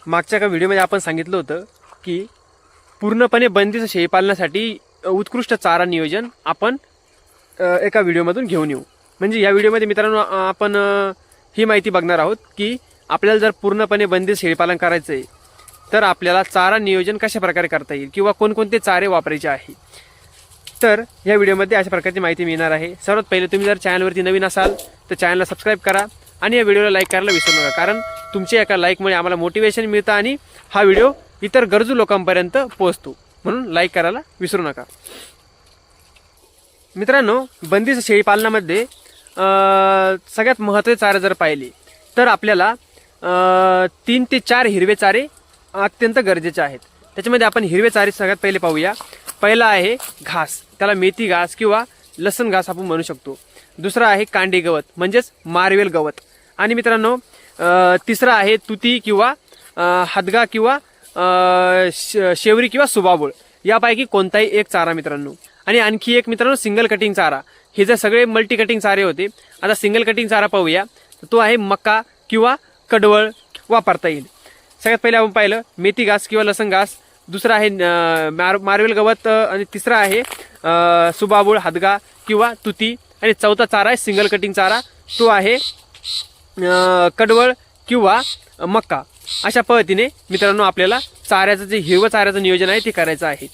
मागच्या एका व्हिडिओमध्ये आपण सांगितलं होतं की पूर्णपणे बंदिस्त शेळीपालनासाठी उत्कृष्ट चारा नियोजन आपण एका व्हिडिओमधून घेऊन येऊ. म्हणजे या व्हिडिओमध्ये मित्रांनो आपण ही माहिती बघणार आहोत की आपल्याला जर पूर्णपणे बंदिस्त शेळीपालन करायचं आहे तर आपल्याला चारा नियोजन कशा प्रकारे करता येईल किंवा कोणकोणते चारे वापरायचे आहे. तर या व्हिडिओमध्ये अशा प्रकारची माहिती मिळणार आहे. सर्वात पहिले तुम्ही जर चॅनलवरती नवीन असाल तर चॅनलला सबस्क्राईब करा आणि या व्हिडिओला लाईक करायला विसरू नका, कारण तुमच्या एका लाईकमुळे आम्हाला मोटिवेशन मिळतं आणि हा व्हिडिओ इतर गरजू लोकांपर्यंत पोहोचतो. म्हणून लाईक करायला विसरू नका. मित्रांनो, बंदिस्त शेळीपालनामध्ये सगळ्यात महत्त्वाचे चारे जर पाहिले तर आपल्याला 3 ते 4 हिरवे चारे अत्यंत गरजेचे आहेत. त्याच्यामध्ये आपण हिरवे चारे सगळ्यात पहिले पाहूया. पहिला आहे घास, त्याला मेथी घास किंवा लसण घास आपण म्हणू शकतो. दुसरा आहे कांडे गवत म्हणजेच मारवेल गवत. आणि मित्रांनो तिसरा आहे तुती किंवा हदगा किंवा शेवरी किंवा सुबाबूळ, यापैकी कोणताही एक चारा मित्रांनो. आणि आणखी एक मित्रांनो सिंगल कटिंग चारा. हे जर सगळे मल्टी कटिंग चारे होते, आता सिंगल कटिंग चारा पाहूया. तो आहे मका किंवा कडवळ वापरता येईल. सगळ्यात पहिले आपण पाहिलं मेथी घास किंवा लसण घास, दुसरा आहे मारवेल गवत आणि तिसरा आहे सुबाबूळ हदगा किंवा तुती आणि चौथा चारा आहे सिंगल कटिंग चारा, तो आहे कडवळ किंवा मका. अशा पद्धतीने मित्रांनो आपल्याला चाऱ्याचं जे हिरवं चाऱ्याचं नियोजन आहे ते करायचं आहे.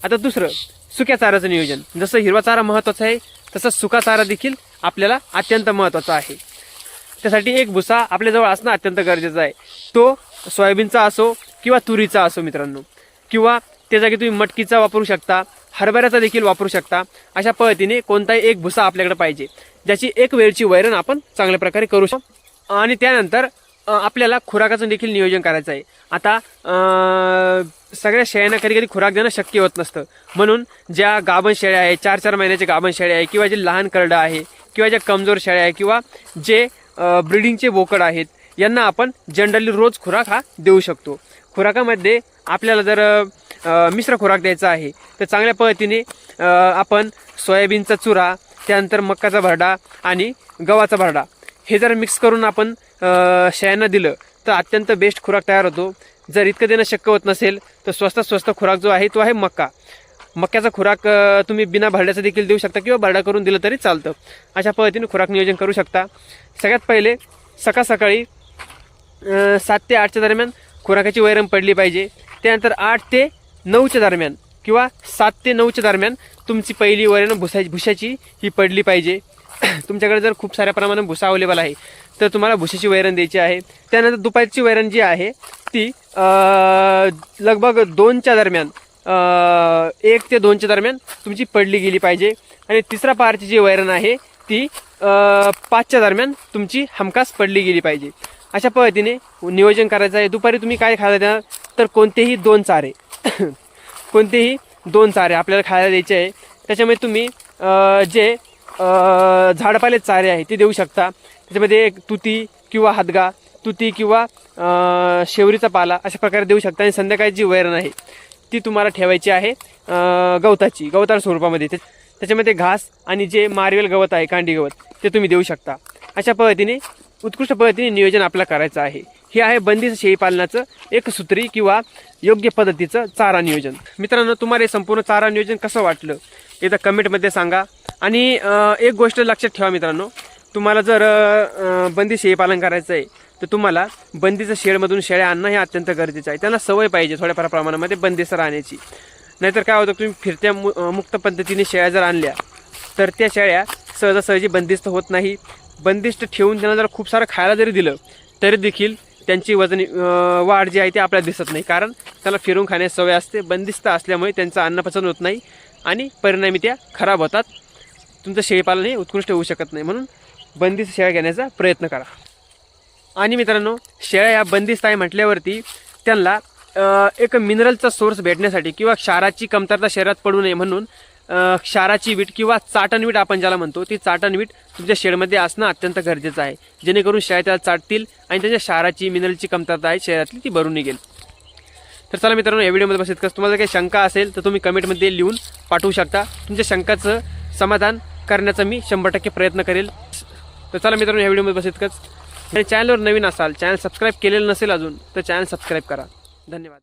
आता दुसरं सुक्या चाऱ्याचं नियोजन. जसं हिरवा चारा महत्त्वाचा आहे तसं सुका चारा देखील आपल्याला अत्यंत महत्त्वाचा आहे. त्यासाठी एक भुसा आपल्याजवळ असणं अत्यंत गरजेचं आहे. तो सोयाबीनचा असो किंवा तुरीचा असो मित्रांनो, किंवा त्या जागी तुम्ही मटकीचा वापरू शकता, हरभऱ्याचा देखील वापरू शकता. अशा पद्धतीने कोणताही एक भुसा आपल्याकडे पाहिजे ज्याची एक वेळची वैरण आपण चांगल्या प्रकारे करू शकतो. आणि त्यानंतर आपल्याला खुराकाचं देखील नियोजन करायचं आहे. आता सगळ्या शेळ्यांना कधी कधी खुराक देणं शक्य होत नसतं, म्हणून ज्या गाभण शेळ्या आहे, 4-4 महिन्याचे गाभण शेळ्या आहे, किंवा जे लहान करडं आहे, किंवा ज्या कमजोर शेळ्या आहे, किंवा जे ब्रीडिंगचे बोकड आहेत, यांना आपण जनरली रोज खुराक हा देऊ शकतो. खुराकामध्ये आपल्याला जर मिश्र खुराक द्यायचा आहे तर चांगल्या पद्धतीने आपण सोयाबीनचा चुरा, त्यानंतर मक्काचा भरडा आणि गव्हाचा भरडा हे जर मिक्स करून आपण शेळ्यांना दिलं तर अत्यंत बेस्ट खुराक तयार होतो. जर इतकं देणं शक्य होत नसेल तर स्वस्त खुराक जो आहे तो आहे मक्का. मक्याचा खुराक तुम्ही बिना भरड्याचा देखील देऊ शकता किंवा भरडा करून दिलं तरी चालतं. अशा पद्धतीने खुराक नियोजन करू शकता. सगळ्यात पहिले सकाळी 7 ते 8च्या दरम्यान खुराकाची वैरण पडली पाहिजे. त्यानंतर 8 ते 9च्या दरम्यान किंवा 7 ते 9च्या दरम्यान तुमची पहिली वैरण भुशाची ही पडली पाहिजे. तुमच्याकडे जर खूप साऱ्या प्रमाणात भुसा अवेलेबल आहे तर तुम्हाला भुशाची वैरण द्यायची आहे. त्यानंतर दुपारची वैरण जी आहे ती लगभग 2च्या दरम्यान 1 ते 2च्या दरम्यान तुमची पडली गेली पाहिजे. आणि तिसरा पारची जी वैरण आहे ती 5च्या दरम्यान तुमची हमखास पडली गेली पाहिजे. अशा पद्धतीने नियोजन करायचं आहे. दुपारी तुम्ही काय खायला देणार तर कोणतेही 2 चारे कोणतेही 2 चारे आपल्याला खायला द्यायचे आहे. त्याच्यामध्ये तुम्ही जे झाडपाले चारे आहे ते देऊ शकता. त्याच्यामध्ये एक तुती किंवा हदगा, तुती किंवा शेवरीचा पाला अशा प्रकारे देऊ शकता. आणि संध्याकाळी जी वैरण आहे ती तुम्हाला ठेवायची आहे गवताळ स्वरूपामध्ये. त्याच्यामध्ये घास आणि जे मारवेल गवत आहे, कांडी गवत, ते तुम्ही देऊ शकता. अशा पद्धतीने उत्कृष्ट पद्धतीने नियोजन आपल्याला करायचं आहे. हे आहे बंदिस्त शेळीपालनाचं एक सूत्री किंवा योग्य पद्धतीचं चारा नियोजन. मित्रांनो, तुम्हाला हे संपूर्ण चारा नियोजन कसं वाटलं एकदा कमेंटमध्ये सांगा. आणि एक गोष्ट लक्षात ठेवा मित्रांनो, तुम्हाला जर बंदिस्त शेळीपालन करायचं आहे तर तुम्हाला बंदिस्त शेळमधून शेळ्या आणणं हे अत्यंत गरजेचं आहे. त्यांना सवय पाहिजे थोड्याफार प्रमाणामध्ये बंदिस्त राहण्याची. नाहीतर काय होतं, तुम्ही फिरत्या मुक्त पद्धतीने शेळ्या जर आणल्या तर त्या शेळ्या सहजासहजी बंदिस्त होत नाही. बंदिस्त ठेवून त्यांना जर खूप सारं खायला जरी दिलं तरी देखील त्यांची वजन वाढ जी आहे ती आपल्याला दिसत नाही, कारण त्याला फिरून खाण्याची सवय असते. बंदिस्त असल्यामुळे त्यांचं अन्न पचन होत नाही आणि परिणामी त्या खराब होतात. तुमचं शेळीपालन हे उत्कृष्ट होऊ शकत नाही. म्हणून बंदिस्त शेळ्या घेण्याचा प्रयत्न करा. आणि मित्रांनो, शेळ्या या बंदिस्त आहे म्हटल्यावरती त्यांना एक मिनरलचा सोर्स भेटण्यासाठी किंवा क्षाराची कमतरता शरीरात पडू नये म्हणून क्षाराची वीट किंवा चाटणवीट आपण ज्याला म्हणतो ती चाटणवीट तुमच्या शेडमध्ये असणं अत्यंत गरजेचं आहे, जेणेकरून शेळ्या त्याला चाटतील आणि त्यांच्या क्षाराची मिनरलची कमतरता आहे शरीरातली ती भरून निघेल. तर चला मित्रांनो, या व्हिडिओमध्ये बस इतकंच. तुम्हाला काही शंका असेल तर तुम्ही कमेंटमध्ये लिहून पाठवू शकता. तुमच्या शंकाचं समाधान करण्याचा मी 100% प्रयत्न करेल. तर चला मित्रांनो, या व्हिडिओमध्ये बस इतकंच. आणि चॅनलवर नवीन असाल, चॅनल सबस्क्राईब केलेलं नसेल अजून, तर चॅनल सबस्क्राईब करा. धन्यवाद.